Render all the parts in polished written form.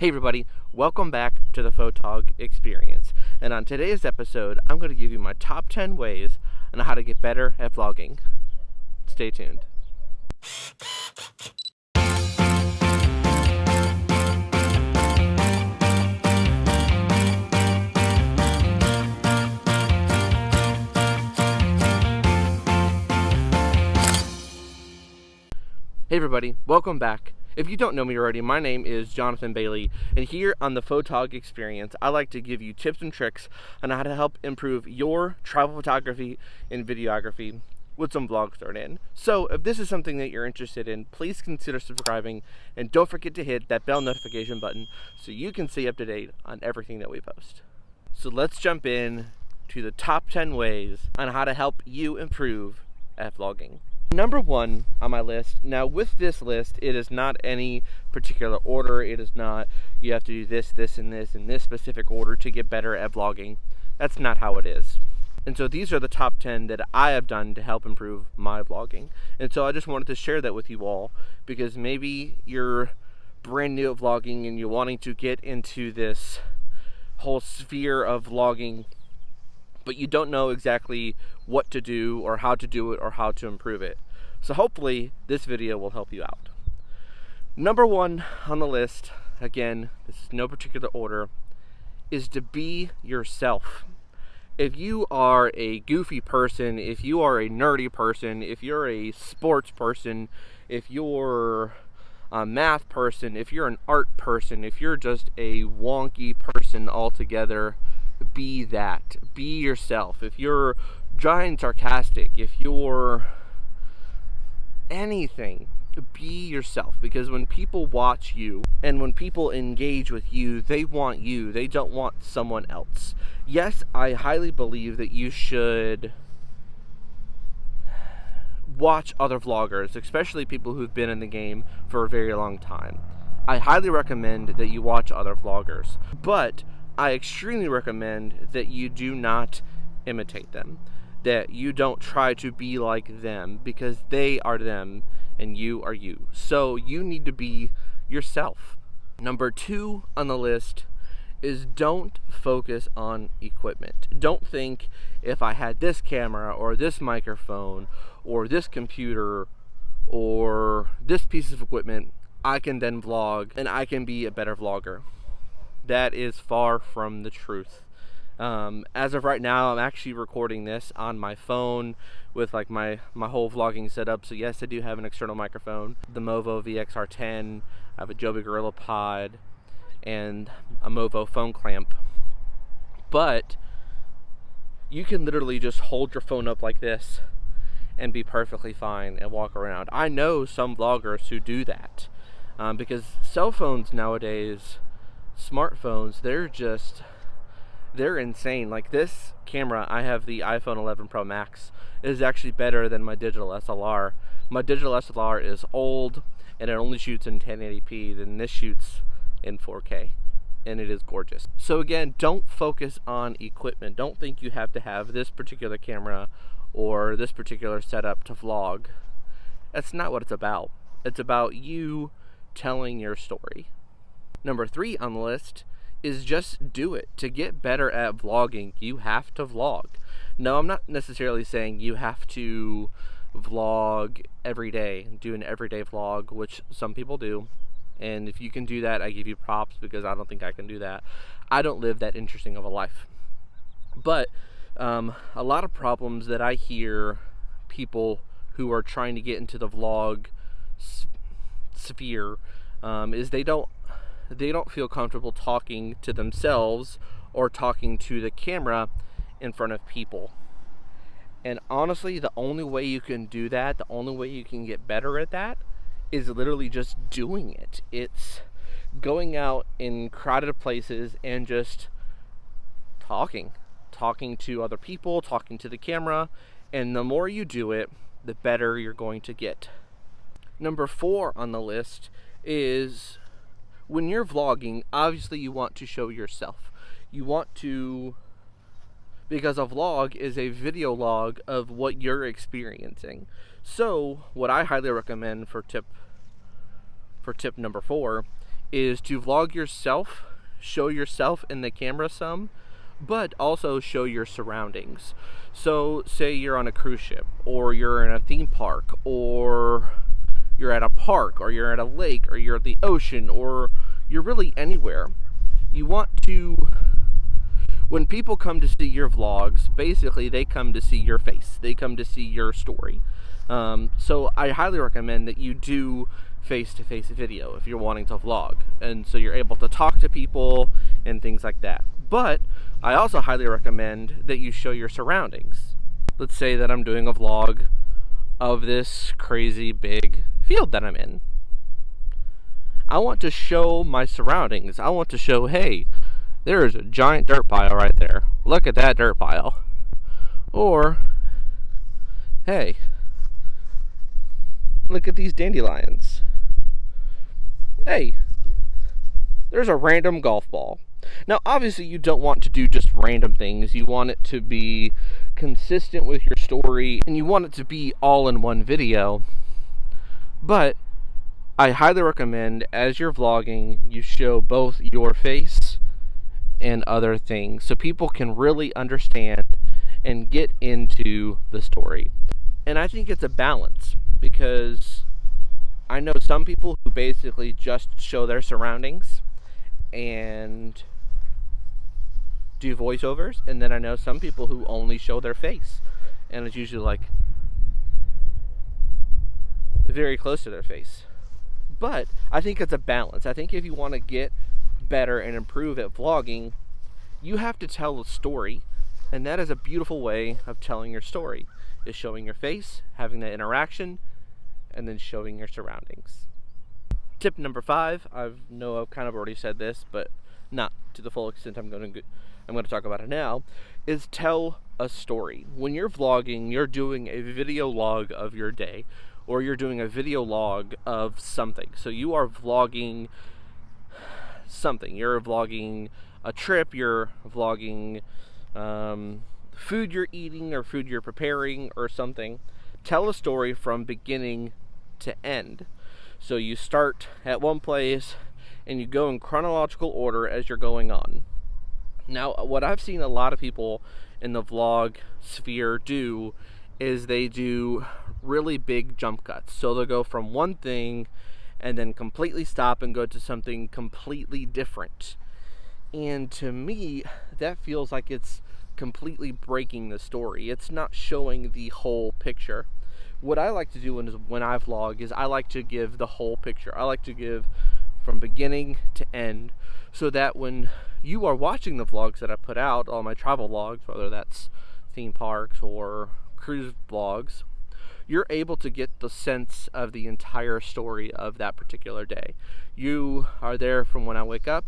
Hey everybody, welcome back to the Photog experience. And on today's episode, I'm going to give you my top 10 ways on how to get better at vlogging. Stay tuned. Hey everybody, welcome back. If you don't know me already, my name is Jonathan Bailey, and here on the Photog experience, I like to give you tips and tricks on how to help improve your travel photography and videography with some vlogs thrown in. So if this is something that you're interested in, please consider subscribing, and don't forget to hit that bell notification button so you can stay up to date on everything that we post. So let's jump in to the top 10 ways on how to help you improve at vlogging. Number one on my list, now with this list, it is not any particular order. It is not, you have to do this, this, and this in this specific order to get better at vlogging. That's not how it is. And so these are the top 10 that I have done to help improve my vlogging. And so I just wanted to share that with you all, because maybe you're brand new at vlogging and you're wanting to get into this whole sphere of vlogging, but you don't know exactly what to do or how to do it or how to improve it. So hopefully this video will help you out. Number one on the list, again, this is no particular order, is to be yourself. If you are a goofy person, if you are a nerdy person, if you're a sports person, if you're a math person, if you're an art person, if you're just a wonky person altogether, be that. Be yourself. If you're dry and sarcastic, if you're anything, be yourself. Because when people watch you and when people engage with you, they want you. They don't want someone else. Yes, I highly believe that you should watch other vloggers, especially people who've been in the game for a very long time. I highly recommend that you watch other vloggers, but I extremely recommend that you do not imitate them, that you don't try to be like them, because they are them and you are you. So you need to be yourself. Number two on the list is don't focus on equipment. Don't think, if I had this camera or this microphone or this computer or this piece of equipment, I can then vlog and I can be a better vlogger. That is far from the truth. As of right now, I'm actually recording this on my phone with like my whole vlogging setup. So yes, I do have an external microphone, the Movo VXR10. I have a Joby Gorilla Pod and a Movo phone clamp. But you can literally just hold your phone up like this and be perfectly fine and walk around. I know some vloggers who do that because cell phones nowadays, smartphones, they're insane. Like this camera, I have the iPhone 11 Pro Max, is actually better than my digital SLR. My digital SLR is old and it only shoots in 1080p, then this shoots in 4K and it is gorgeous. So again, don't focus on equipment. Don't think you have to have this particular camera or this particular setup to vlog. That's not what it's about. It's about you telling your story. Number three on the list is just do it. To get better at vlogging, you have to vlog. No, I'm not necessarily saying you have to vlog every day, do an everyday vlog, which some people do. And if you can do that, I give you props, because I don't think I can do that. I don't live that interesting of a life. But a lot of problems that I hear people who are trying to get into the vlog sphere is they don't feel comfortable talking to themselves or talking to the camera in front of people. And honestly, the only way you can do that, the only way you can get better at that, is literally just doing it. It's going out in crowded places and just talking to other people, talking to the camera, and the more you do it, the better you're going to get. Number four on the list is, when you're vlogging, obviously you want to show yourself. You want to, because a vlog is a video log of what you're experiencing. So what I highly recommend for tip number 4 is to vlog yourself, show yourself in the camera some, but also show your surroundings. So say you're on a cruise ship, or you're in a theme park, or you're at a park, or you're at a lake, or you're at the ocean, or you're really anywhere. You want to, when people come to see your vlogs, basically they come to see your face. They come to see your story. So I highly recommend that you do face-to-face video if you're wanting to vlog, and so you're able to talk to people and things like that. But I also highly recommend that you show your surroundings. Let's say that I'm doing a vlog of this crazy big field that I'm in. I want to show my surroundings. I want to show, hey, there is a giant dirt pile right there. Look at that dirt pile. Or, hey, look at these dandelions. Hey, there's a random golf ball. Now, obviously, you don't want to do just random things. You want it to be consistent with your story, and you want it to be all in one video. But I highly recommend, as you're vlogging, you show both your face and other things, so people can really understand and get into the story. And I think it's a balance, because I know some people who basically just show their surroundings and do voiceovers, and then I know some people who only show their face, and it's usually like very close to their face. But I think it's a balance. I think if you want to get better and improve at vlogging, you have to tell a story, and that is a beautiful way of telling your story, is showing your face, having that interaction, and then showing your surroundings. Tip number 5, I know I've kind of already said this, but not to the full extent I'm going to talk about it now, is tell a story. When you're vlogging, you're doing a video log of your day, or you're doing a video log of something. So you are vlogging something. You're vlogging a trip, you're vlogging food you're eating or food you're preparing or something. Tell a story from beginning to end. So you start at one place and you go in chronological order as you're going on. Now, what I've seen a lot of people in the vlog sphere do is they do really big jump cuts. So they'll go from one thing and then completely stop and go to something completely different. And to me, that feels like it's completely breaking the story. It's not showing the whole picture. What I like to do when I vlog is I like to give the whole picture. I like to give from beginning to end, so that when you are watching the vlogs that I put out, all my travel vlogs, whether that's theme parks or cruise vlogs, you're able to get the sense of the entire story of that particular day. You are there from when I wake up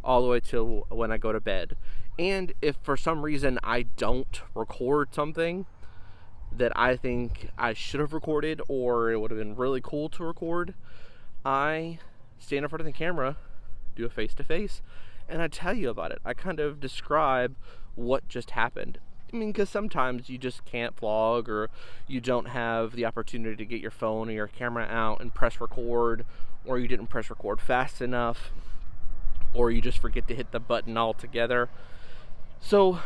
all the way till when I go to bed. And if for some reason I don't record something that I think I should have recorded, or it would have been really cool to record, I stand in front of the camera, do a face-to-face, and I tell you about it. I kind of describe what just happened. I mean, because sometimes you just can't vlog, or you don't have the opportunity to get your phone or your camera out and press record, or you didn't press record fast enough, or you just forget to hit the button altogether. So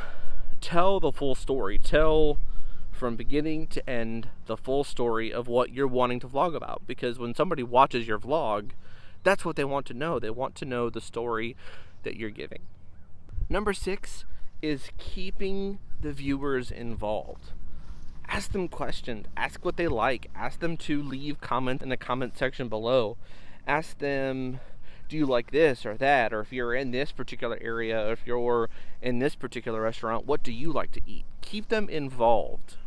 tell the full story. Tell from beginning to end the full story of what you're wanting to vlog about, because when somebody watches your vlog, that's what they want to know. They want to know the story that you're giving. Number 6 is keeping the viewers involved. Ask them questions. Ask what they like. Ask them to leave comments in the comment section below. Ask them, do you like this or that? Or if you're in this particular area, or if you're in this particular restaurant, what do you like to eat? Keep them involved.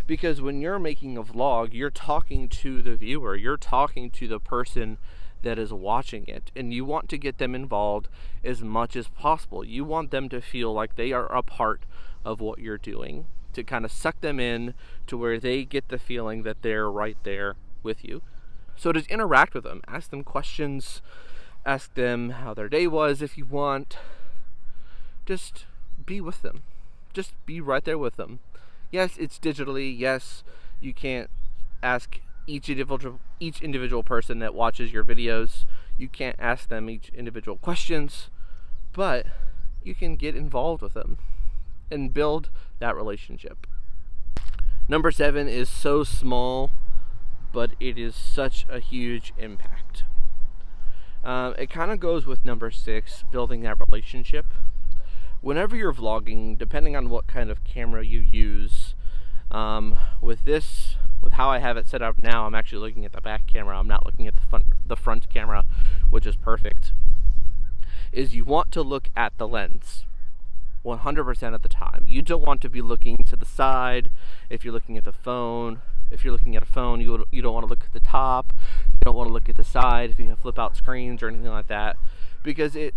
Because when you're making a vlog, you're talking to the viewer. You're talking to the person that is watching it, and you want to get them involved as much as possible. You want them to feel like they are a part of what you're doing, to kind of suck them in to where they get the feeling that they're right there with you. So just interact with them. Ask them questions. Ask them how their day was if you want. Just be with them. Just be right there with them. Yes, it's digitally. Yes, you can't ask each individual person that watches your videos. You can't ask them each individual questions, but you can get involved with them and build that relationship. Number 7 is so small, but it is such a huge impact. It kind of goes with number 6, building that relationship. Whenever you're vlogging, depending on what kind of camera you use, with how I have it set up now, I'm actually looking at the back camera. I'm not looking at the front camera, which is perfect. Is you want to look at the lens 100% of the time. You don't want to be looking to the side. If you're looking at the phone, if you're looking at a phone, you don't want to look at the top. You don't want to look at the side if you have flip out screens or anything like that, because it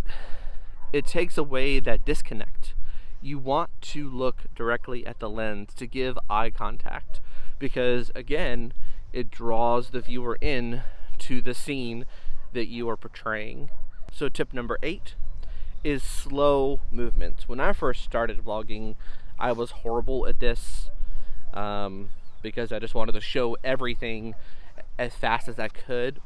takes away that disconnect. You want to look directly at the lens to give eye contact, because again, it draws the viewer in to the scene that you are portraying. So tip number 8 is slow movements. When I first started vlogging, I was horrible at this, because I just wanted to show everything as fast as I could.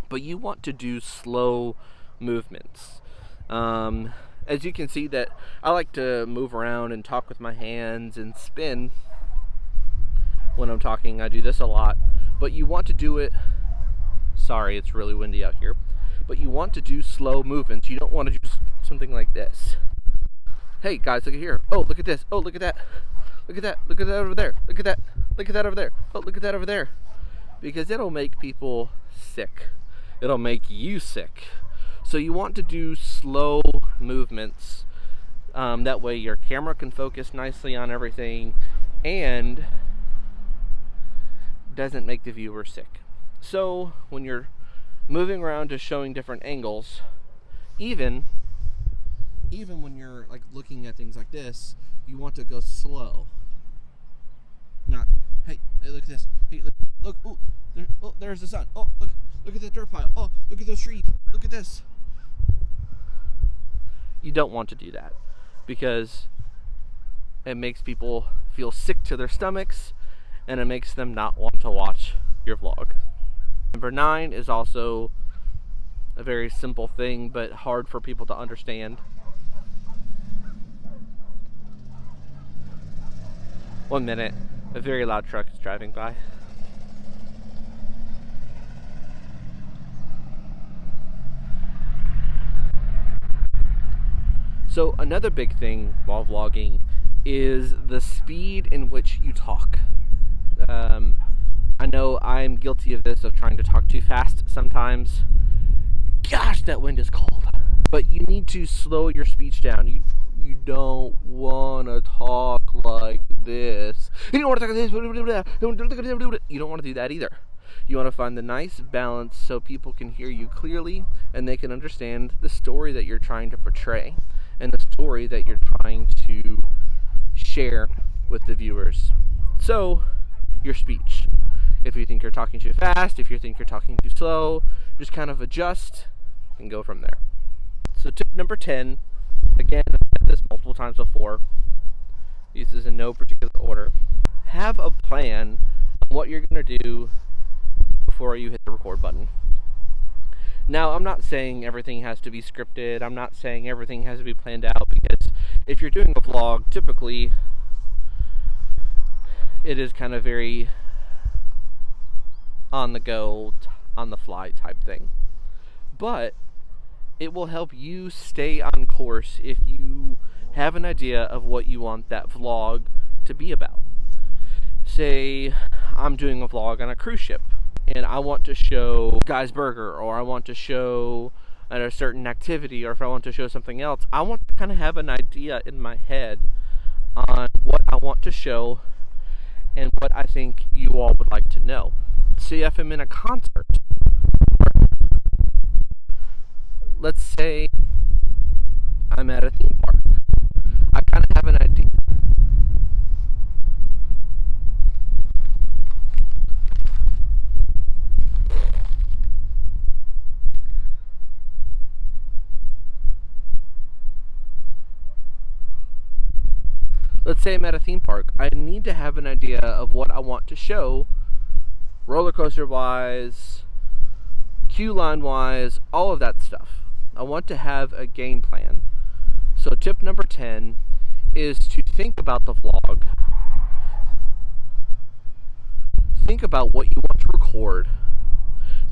But you want to do slow movements. As you can see that I like to move around and talk with my hands and spin when I'm talking. I do this a lot, but you want to do it, sorry, it's really windy out here, but you want to do slow movements. You don't want to do something like this. Hey guys, look at here. Oh, look at this. Oh, look at that. Look at that. Look at that over there. Look at that. Look at that over there. Oh, look at that over there. Because it'll make people sick. It'll make you sick. So you want to do slow movements. That way your camera can focus nicely on everything and doesn't make the viewer sick. So when you're moving around to showing different angles, even when you're like looking at things like this, you want to go slow. Not, hey, look at this. Hey, look, oh, there's the sun. Oh, look at that dirt pile. Oh, look at those trees. Look at this. You don't want to do that, because it makes people feel sick to their stomachs, and it makes them not want to watch your vlog. Number 9 is also a very simple thing, but hard for people to understand. One minute, a very loud truck is driving by. So another big thing while vlogging is the speed in which you talk. I know I'm guilty of this, of trying to talk too fast sometimes. Gosh, that wind is cold. But you need to slow your speech down. You don't want to talk like this. You don't want to talk like this. You don't want to do that either. You want to find the nice balance so people can hear you clearly and they can understand the story that you're trying to portray and the story that you're trying to share with the viewers. So, your speech. If you think you're talking too fast, if you think you're talking too slow, just kind of adjust and go from there. So tip number 10, again, I've said this multiple times before, this is in no particular order. Have a plan on what you're going to do before you hit the record button. Now, I'm not saying everything has to be scripted. I'm not saying everything has to be planned out, because if you're doing a vlog, typically it is kind of very on the go, on the fly type thing. But it will help you stay on course if you have an idea of what you want that vlog to be about. Say I'm doing a vlog on a cruise ship and I want to show Guy's Burger, or I want to show at a certain activity, or if I want to show something else, I want to kind of have an idea in my head on what I want to show and what I think you all would like to know. See, if I'm in a concert, let's say I'm at a theme park, I kind of have an idea. Let's say I'm at a theme park. I need to have an idea of what I want to show, roller coaster wise, cue line wise, all of that stuff. I want to have a game plan. So tip number 10 is to think about the vlog. Think about what you want to record.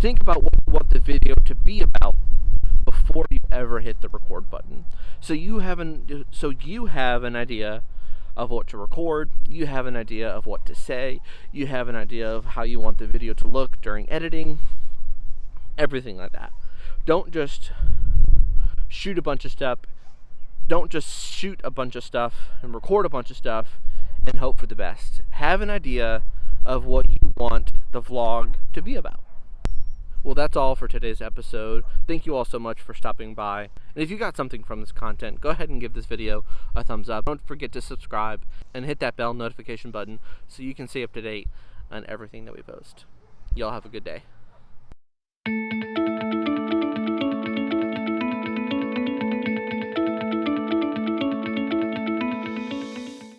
Think about what you want the video to be about before you ever hit the record button. So you have an idea of what to record, you have an idea of what to say, you have an idea of how you want the video to look during editing, everything like that. Don't just shoot a bunch of stuff. Don't just shoot a bunch of stuff and record a bunch of stuff and hope for the best. Have an idea of what you want the vlog to be about. Well, that's all for today's episode. Thank you all so much for stopping by. And if you got something from this content, go ahead and give this video a thumbs up. Don't forget to subscribe and hit that bell notification button so you can stay up to date on everything that we post. Y'all have a good day.